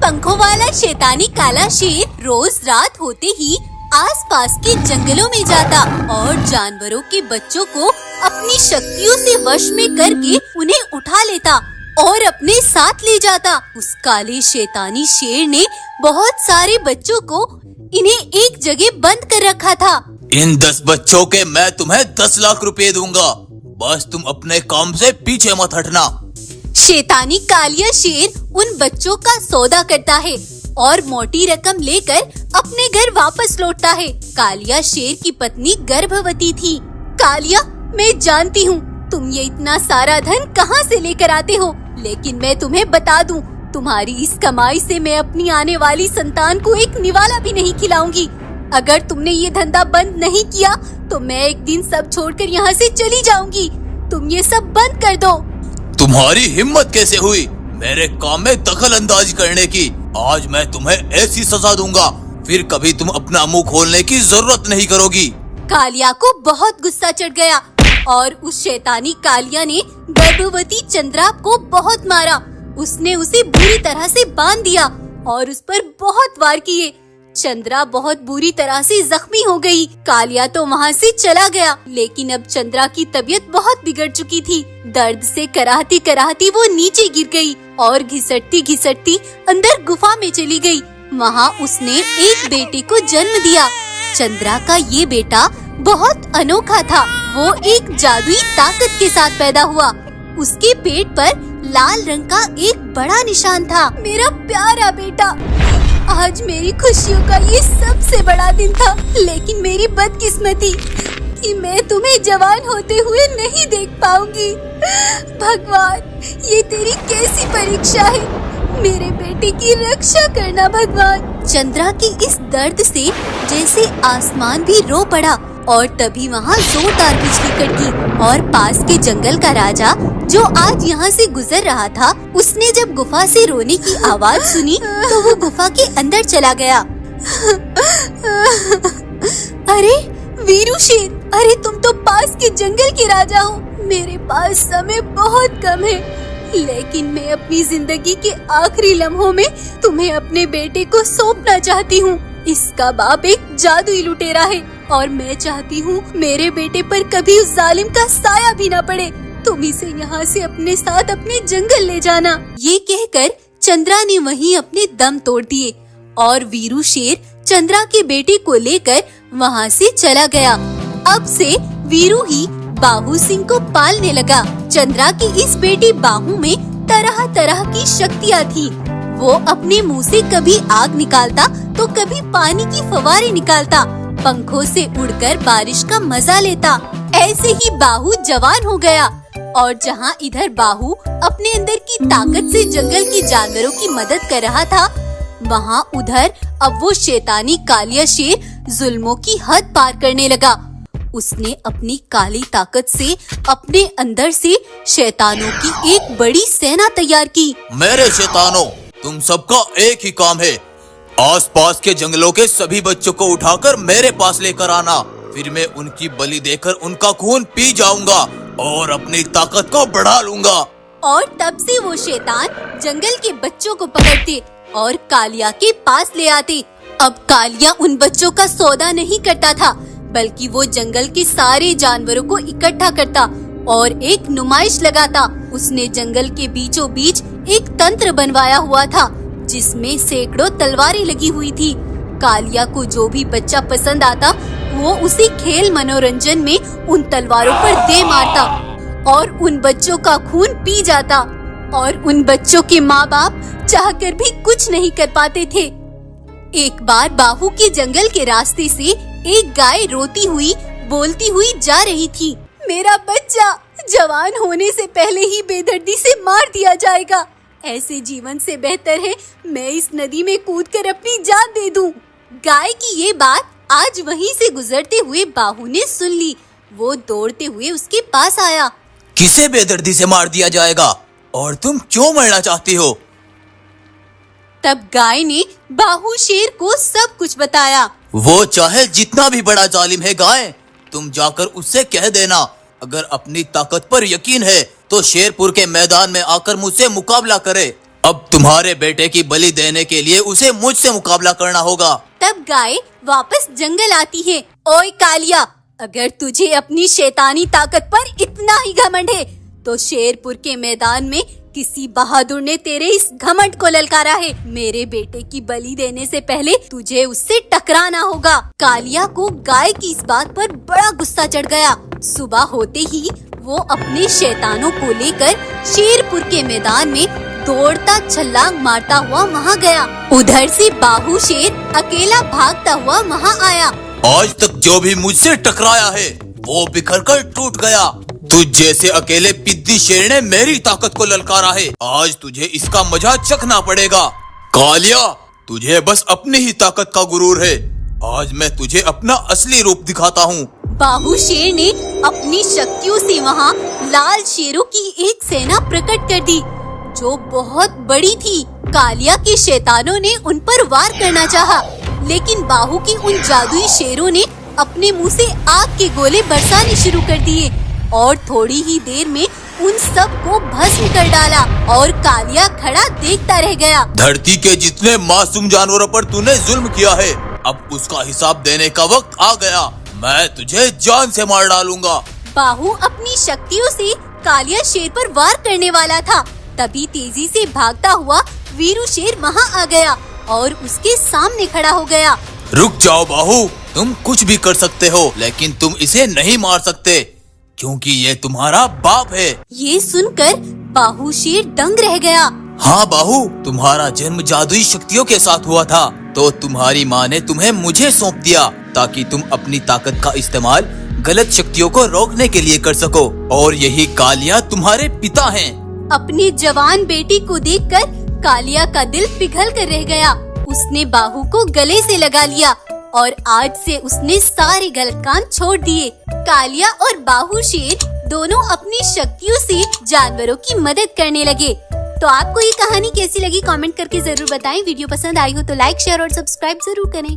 पंखों वाला शैतानी काला शेर रोज रात होते ही आसपास के जंगलों में जाता और जानवरों के बच्चों को अपनी शक्तियों से वश में करके उन्हें उठा लेता और अपने साथ ले जाता। उस काले शैतानी शेर ने बहुत सारे बच्चों को इन्हें एक जगह बंद कर रखा था। इन 10 बच्चों के मैं तुम्हें 10 लाख रुपए दूंगा, बस तुम अपने काम से पीछे मत हटना। शैतानी कालिया शेर उन बच्चों का सौदा करता है और मोटी रकम लेकर अपने घर वापस लौटता है। कालिया शेर की पत्नी गर्भवती थी। कालिया, मैं जानती हूँ तुम ये इतना सारा धन कहाँ से लेकर आते हो, लेकिन मैं तुम्हें बता दूँ, तुम्हारी इस कमाई से मैं अपनी आने वाली संतान को एक निवाला भी नहीं खिलाऊंगी। अगर तुमने ये धंधा बंद नहीं किया तो मैं एक दिन सब छोड़कर यहाँ से चली जाऊंगी। तुम ये सब बंद कर दो। तुम्हारी हिम्मत कैसे हुई मेरे काम में दखल अंदाजी करने की? आज मैं तुम्हें ऐसी सजा दूंगा, फिर कभी तुम अपना मुंह खोलने की जरूरत नहीं करोगी। कालिया को बहुत गुस्सा चढ़ गया और उस शैतानी कालिया ने गर्भवती चंद्रा को बहुत मारा। उसने उसे बुरी तरह से बांध दिया और उस पर बहुत वार किए। चंद्रा बहुत बुरी तरह से जख्मी हो गई। कालिया तो वहाँ से चला गया, लेकिन अब चंद्रा की तबीयत बहुत बिगड़ चुकी थी। दर्द से कराहती कराहती वो नीचे गिर गई और घिसटती घिसटती अंदर गुफा में चली गई। वहाँ उसने एक बेटे को जन्म दिया। चंद्रा का ये बेटा बहुत अनोखा था। वो एक जादुई ताकत के साथ पैदा हुआ। उसके पेट पर लाल रंग का एक बड़ा निशान था। मेरा प्यारा बेटा। आज मेरी खुशियों का ये सबसे बड़ा दिन था, लेकिन मेरी बदकिस्मती कि मैं तुम्हें जवान होते हुए नहीं देख पाऊंगी। भगवान, ये तेरी कैसी परीक्षा है? मेरे बेटे की रक्षा करना भगवान। चंद्रा की इस दर्द से जैसे आसमान भी रो पड़ा और तभी वहाँ जोरदार बिजली कड़की और पास के जंगल का राजा जो आज यहाँ से गुजर रहा था, उसने जब गुफा से रोने की आवाज सुनी तो वो गुफा के अंदर चला गया। अरे वीरू शेर, अरे तुम तो पास के जंगल के राजा हो। मेरे पास समय बहुत कम है, लेकिन मैं अपनी जिंदगी के आखिरी लम्हों में तुम्हें अपने बेटे को सौंपना चाहती हूँ। इसका बाप एक जादुई लुटेरा है और मैं चाहती हूँ मेरे बेटे पर कभी उस जालिम का साया भी न पड़े। तुम इसे यहाँ से अपने साथ अपने जंगल ले जाना। ये कहकर चंद्रा ने वहीं अपने दम तोड़ दिए और वीरू शेर चंद्रा के बेटे को लेकर वहाँ से चला गया। अब से वीरू ही बाहू सिंह को पालने लगा। चंद्रा की इस बेटी बाहू में तरह तरह की शक्तियाँ थी। वो अपने मुंह से कभी आग निकालता तो कभी पानी की फवारे निकालता, पंखों से उड़कर बारिश का मजा लेता। ऐसे ही बाहू जवान हो गया और जहाँ इधर बाहू अपने अंदर की ताकत से जंगल के जानवरों की मदद कर रहा था, वहाँ उधर अब वो शैतानी कालिया शेर जुल्मों की हद पार करने लगा। उसने अपनी काली ताकत से अपने अंदर से शैतानों की एक बड़ी सेना तैयार की। मेरे शैतानों, तुम सबका एक ही काम है, आसपास के जंगलों के सभी बच्चों को उठाकर मेरे पास लेकर आना। फिर मैं उनकी बलि देकर उनका खून पी जाऊंगा और अपनी ताकत को बढ़ा लूंगा। और तब से वो शैतान जंगल के बच्चों को पकड़ते और कालिया के पास ले आते। अब कालिया उन बच्चों का सौदा नहीं करता था, बल्कि वो जंगल के सारे जानवरों को इकट्ठा करता और एक नुमाइश लगाता। उसने जंगल के बीचों बीच एक तंत्र बनवाया हुआ था, जिसमें सैकड़ों तलवारें लगी हुई थी। कालिया को जो भी बच्चा पसंद आता, वो उसी खेल मनोरंजन में उन तलवारों पर दे मारता और उन बच्चों का खून पी जाता। और उन बच्चों के माँ बाप चाहकर भी कुछ नहीं कर पाते थे। एक बार बाहू के जंगल के रास्ते से एक गाय रोती हुई बोलती हुई जा रही थी। मेरा बच्चा जवान होने से पहले ही बेदर्दी से मार दिया जाएगा। ऐसे जीवन से बेहतर है मैं इस नदी में कूदकर अपनी जान दे दूं। गाय की ये बात आज वहीं से गुजरते हुए बाहू ने सुन ली। वो दौड़ते हुए उसके पास आया। किसे बेदर्दी से मार दिया जाएगा और तुम क्यों मरना चाहती हो? तब गाय ने बाहू शेर को सब कुछ बताया। वो चाहे जितना भी बड़ा जालिम है गाय, तुम जाकर उससे कह देना, अगर अपनी ताकत पर यकीन है तो शेरपुर के मैदान में आकर मुझसे मुकाबला करे। अब तुम्हारे बेटे की बलि देने के लिए उसे मुझसे मुकाबला करना होगा। तब गाय वापस जंगल आती है। ओए कालिया, अगर तुझे अपनी शैतानी ताकत पर इतना ही घमंड है तो शेरपुर के मैदान में किसी बहादुर ने तेरे इस घमंड को ललकारा है। मेरे बेटे की बलि देने से पहले तुझे उससे टकराना होगा। कालिया को गाय की इस बात पर बड़ा गुस्सा चढ़ गया। सुबह होते ही वो अपने शैतानों को लेकर शेरपुर के मैदान में दौड़ता छलांग मारता हुआ वहाँ गया। उधर से बाहु शेर अकेला भागता हुआ वहाँ आया। आज तक जो भी मुझसे टकराया है वो बिखर कर टूट गया। तुझ जैसे अकेले पिद्दी शेर ने मेरी ताकत को ललकारा है। आज तुझे इसका मजा चखना पड़ेगा। कालिया, तुझे बस अपनी ही ताकत का गुरूर है। आज मैं तुझे अपना असली रूप दिखाता हूँ। बाहु शेर ने अपनी शक्तियों से वहाँ लाल शेरों की एक सेना प्रकट कर दी जो बहुत बड़ी थी। कालिया के शैतानों ने उन पर वार करना चाहा, लेकिन बाहु के उन जादुई शेरों ने अपने मुंह से आग के गोले बरसाने शुरू कर दिए और थोड़ी ही देर में उन सब को भस्म कर डाला और कालिया खड़ा देखता रह गया। धरती के जितने मासूम जानवरों पर तूने जुल्म किया है, अब उसका हिसाब देने का वक्त आ गया। मैं तुझे जान से मार डालूंगा। बाहु अपनी शक्तियों से कालिया शेर पर वार करने वाला था, तभी तेजी से भागता हुआ वीरू शेर वहाँ आ गया और उसके सामने खड़ा हो गया। रुक जाओ बाहु, तुम कुछ भी कर सकते हो, लेकिन तुम इसे नहीं मार सकते क्योंकि ये तुम्हारा बाप है। ये सुनकर बाहु शेर दंग रह गया। हाँ बाहु, तुम्हारा जन्म जादुई शक्तियों के साथ हुआ था, तो तुम्हारी माँ ने तुम्हें मुझे सौंप दिया ताकि तुम अपनी ताकत का इस्तेमाल गलत शक्तियों को रोकने के लिए कर सको। और यही कालिया तुम्हारे पिता हैं। अपनी जवान बेटी को देखकर कालिया का दिल पिघल कर रह गया। उसने बाहु को गले से लगा लिया और आज से उसने सारे गलत काम छोड़ दिए। कालिया और बाहु शेर दोनों अपनी शक्तियों से जानवरों की मदद करने लगे। तो आपको ये कहानी कैसी लगी कमेंट करके जरूर बताएं। वीडियो पसंद आई हो तो लाइक, शेयर और सब्सक्राइब जरूर करें।